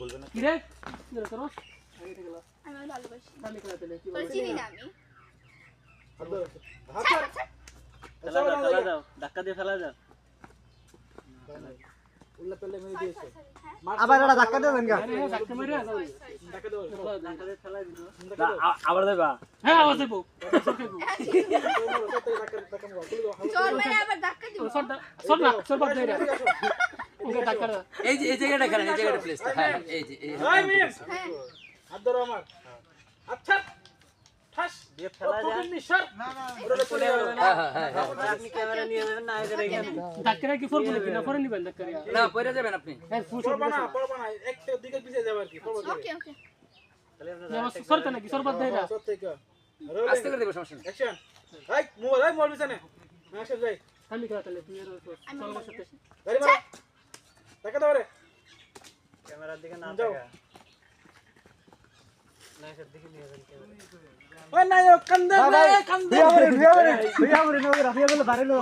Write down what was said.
বলবে না কি রে কি করছ আগে থেকে গেল আমি ভালোবাসি আমি খেলাতে নেই কি তোর বলছিস চিনি না আমি ফেলা দাও ধাক্কা দিয়ে ফেলা দাও উল্লা পেলে মেরে দিয়েছে আবার এটা ধাক্কা দিয়ে দেন গা আরে ধাক্কা মেরে দাও ধাক্কা দাও ধাক্কা দিয়ে ফেলাই দিল আবার দেবা হ্যাঁ আওয়াজ দেবো চোর মেরে আবার ধাক্কা দিব সর না সর বাদ দে রে ওকে ধাক্কা দে এই জায়গাটা খেলেন এই জায়গাটা প্লেসটা হ্যাঁ এই যে ভাই মিম হ্যাঁ হাত ধরো আমার আচ্ছা ঠাস দিয়ে ফেলা যায় নিশার না না ওরে চলে গেল হ্যাঁ আপনি ক্যামেরা নিয়ে যাবেন না এদের এখানে ধাক্কা কি ফোর বলে কিনা ফোরে নিবেন ধাক্কা না পয়রা যাবেন আপনি হ্যাঁ ফুল পড়বা না একটা দিকে পিছে যাবে আর কি পড়বা ওকে ওকে তাহলে আপনারা সরতে নাকি সর বাদ দে রে সব থেকে আস্তে করে দেব সমস্যা নেই অ্যাকশন হাই মোবাইল পিছনে অ্যাকশন যাই আমি খেলাতে নেই তুই এর আমি চল সাথে গাড়ি মারা টাকা দাও রে ক্যামেরার দিকে না যাও। তাকা না এসব দিকে নিয়ে যাবেন ক্যামেরা ওই নায়ক কান্দে কান্দে বিয়া করে বিয়া করে বিয়া করে বিয়া করে বাড়ি লো